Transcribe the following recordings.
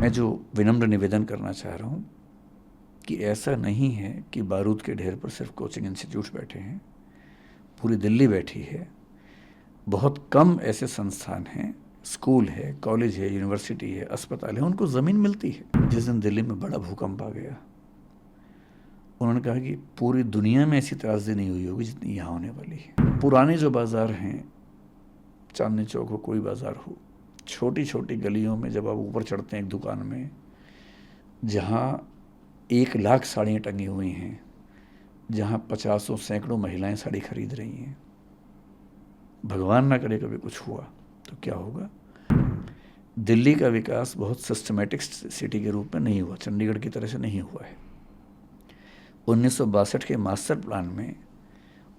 मैं जो विनम्र निवेदन करना चाह रहा हूँ कि ऐसा नहीं है कि बारूद के ढेर पर सिर्फ कोचिंग इंस्टीट्यूट्स बैठे हैं, पूरी दिल्ली बैठी है। बहुत कम ऐसे संस्थान हैं, स्कूल है, कॉलेज है, यूनिवर्सिटी है, अस्पताल है, उनको ज़मीन मिलती है। जिस दिन दिल्ली में बड़ा भूकंप आ गया, उन्होंने कहा कि पूरी दुनिया में ऐसी त्रासदी नहीं हुई होगी जितनी यहाँ होने वाली है। पुराने जो बाज़ार हैं, चांदनी चौक हो, कोई बाज़ार हो, छोटी छोटी गलियों में जब आप ऊपर चढ़ते हैं एक दुकान में जहाँ 1 लाख साड़ियाँ टंगी हुई हैं, जहाँ 50 सैकड़ों महिलाएं साड़ी खरीद रही हैं, भगवान ना करे कभी कुछ हुआ तो क्या होगा। दिल्ली का विकास बहुत सिस्टमेटिक सिटी के रूप में नहीं हुआ, चंडीगढ़ की तरह से नहीं हुआ है। 1962 के मास्टर प्लान में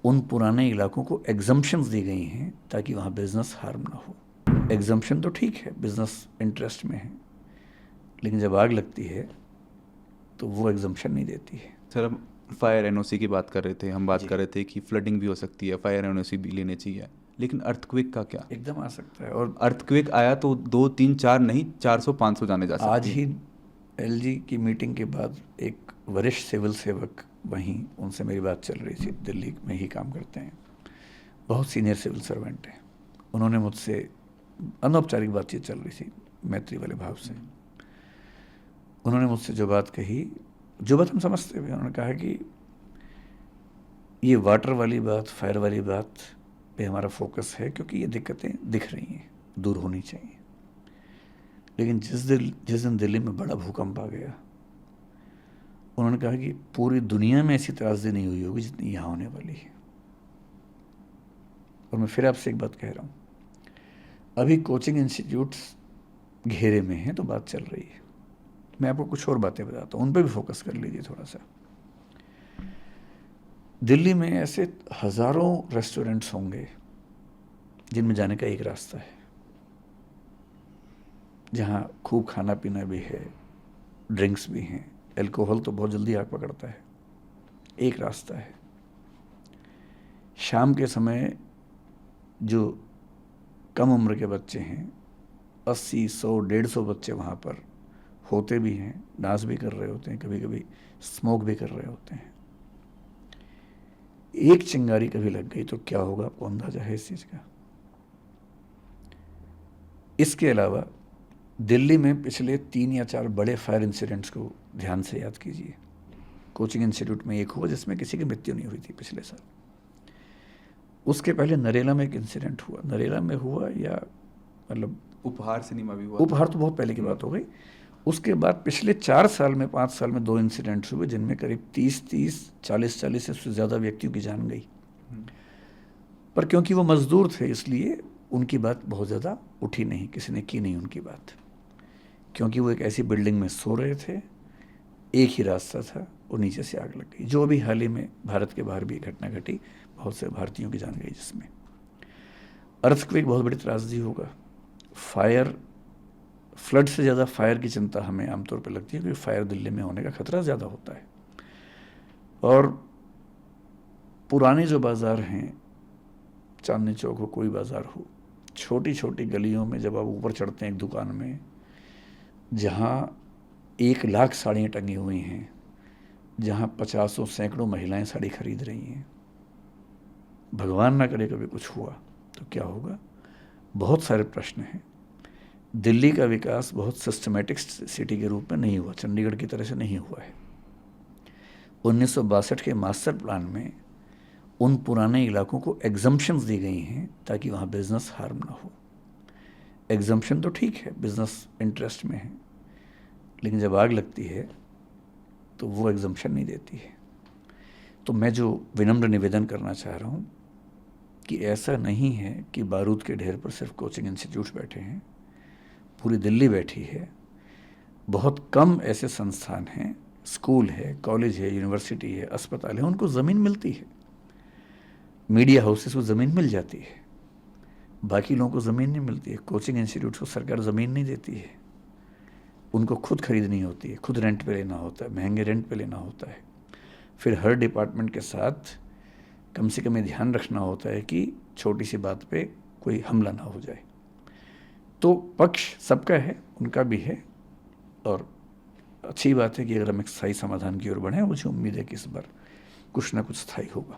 उन पुराने इलाकों को एग्जम्पशंस दी गई हैं ताकि वहाँ बिजनेस हार्म ना हो। एग्जम्पशन तो ठीक है, बिजनेस इंटरेस्ट में है, लेकिन जब आग लगती है तो वो एग्जम्पशन नहीं देती है। सर, हम फायर एनओसी की बात कर रहे थे, हम बात कर रहे थे कि फ्लडिंग भी हो सकती है, फायर एनओसी भी लेने चाहिए, लेकिन अर्थक्वेक का क्या? एकदम आ सकता है, और अर्थक्वेक आया तो 2 3 4 नहीं 400-500 जाने जा सकती आज है। ही एलजी की मीटिंग के बाद एक वरिष्ठ सिविल सेवक, वहीं उनसे मेरी बात चल रही थी, दिल्ली में ही काम करते हैं, बहुत सीनियर सिविल सर्वेंट हैं। उन्होंने मुझसे अनौपचारिक बातचीत चल रही थी, मैत्री वाले भाव से। उन्होंने मुझसे जो बात कही, जो बात हम समझते हुए, उन्होंने कहा कि ये वाटर वाली बात, फायर वाली बात पे हमारा फोकस है क्योंकि ये दिक्कतें दिख रही हैं, दूर होनी चाहिए। लेकिन जिस दिन दिल्ली में बड़ा भूकंप आ गया, उन्होंने कहा कि पूरी दुनिया में ऐसी त्रासदी नहीं हुई होगी जितनी यहाँ होने वाली है। और मैं फिर आपसे एक बात कह रहा हूँ, अभी कोचिंग इंस्टीट्यूट्स घेरे में हैं तो बात चल रही है। मैं आपको कुछ और बातें बताता हूँ, उन पर भी फोकस कर लीजिए थोड़ा सा। दिल्ली में ऐसे हज़ारों रेस्टोरेंट्स होंगे जिनमें जाने का एक रास्ता है, जहाँ खूब खाना पीना भी है, ड्रिंक्स भी हैं, एल्कोहल तो बहुत जल्दी आग पकड़ता है। एक रास्ता है। शाम के समय जो कम उम्र के बच्चे हैं, 80, 100, 150 बच्चे वहाँ पर होते भी हैं, डांस भी कर रहे होते हैं, कभी कभी स्मोक भी कर रहे होते हैं। एक चिंगारी कभी लग गई तो क्या होगा, आपको अंदाजा है इस चीज़ का। इसके अलावा दिल्ली में पिछले 3 या 4 बड़े फायर इंसिडेंट्स को ध्यान से याद कीजिए। कोचिंग इंस्टीट्यूट में एक हुआ जिसमें किसी की मृत्यु नहीं हुई थी पिछले साल। उसके पहले नरेला में एक इंसिडेंट हुआ, नरेला में हुआ या मतलब उपहार सिनेमा भी हुआ। उपहार तो बहुत पहले की बात हो गई। उसके बाद पिछले 4 साल में, 5 साल में 2 इंसिडेंट्स हुए जिनमें करीब 30-30, 40-40 से ज़्यादा व्यक्तियों की जान गई। पर क्योंकि वो मजदूर थे इसलिए उनकी बात बहुत ज़्यादा उठी नहीं, किसी ने की नहीं उनकी बात, क्योंकि वो एक ऐसी बिल्डिंग में सो रहे थे, एक ही रास्ता था, वो नीचे से आग लग गई। जो अभी हाल ही में भारत के बाहर भी एक घटना घटी, बहुत से भारतीयों की जान गई जिसमें। अर्थक्वेक बहुत बड़ी त्रासदी होगा। फायर, फ्लड से ज़्यादा फायर की चिंता हमें आमतौर पर लगती है क्योंकि फायर दिल्ली में होने का खतरा ज़्यादा होता है। और पुराने जो बाज़ार हैं, चांदनी चौक हो, कोई बाज़ार हो, छोटी छोटी गलियों में जब आप ऊपर चढ़ते हैं एक दुकान में जहाँ 1 लाख साड़ियाँ टंगी हुई हैं, जहाँ 50 सैकड़ों महिलाएं साड़ी खरीद रही हैं, भगवान ना करे कभी कुछ हुआ तो क्या होगा। बहुत सारे प्रश्न हैं। दिल्ली का विकास बहुत सिस्टमेटिक सिटी के रूप में नहीं हुआ, चंडीगढ़ की तरह से नहीं हुआ है। 1962 के मास्टर प्लान में उन पुराने इलाकों को एग्जम्पशंस दी गई हैं ताकि वहाँ बिजनेस हार्म ना हो। एग्जम्पशन तो ठीक है, बिजनेस इंटरेस्ट में है, लेकिन जब आग लगती है तो वो एग्जम्पशन नहीं देती है। तो मैं जो विनम्र निवेदन करना चाह रहा हूँ कि ऐसा नहीं है कि बारूद के ढेर पर सिर्फ कोचिंग इंस्टीट्यूट्स बैठे हैं, पूरी दिल्ली बैठी है। बहुत कम ऐसे संस्थान हैं, स्कूल है, कॉलेज है, यूनिवर्सिटी है, अस्पताल है, उनको ज़मीन मिलती है। मीडिया हाउसेस को ज़मीन मिल जाती है, बाकी लोगों को ज़मीन नहीं मिलती है। कोचिंग इंस्टीट्यूट्स को सरकार ज़मीन नहीं देती है, उनको खुद खरीदनी होती है, खुद रेंट पे लेना होता है, महंगे रेंट पे लेना होता है। फिर हर डिपार्टमेंट के साथ कम से कम ये ध्यान रखना होता है कि छोटी सी बात पे कोई हमला ना हो जाए। तो पक्ष सबका है, उनका भी है, और अच्छी बात है कि अगर हम एक स्थायी समाधान की ओर बढ़ें, मुझे उम्मीद है कि इस बार कुछ ना कुछ स्थायी होगा।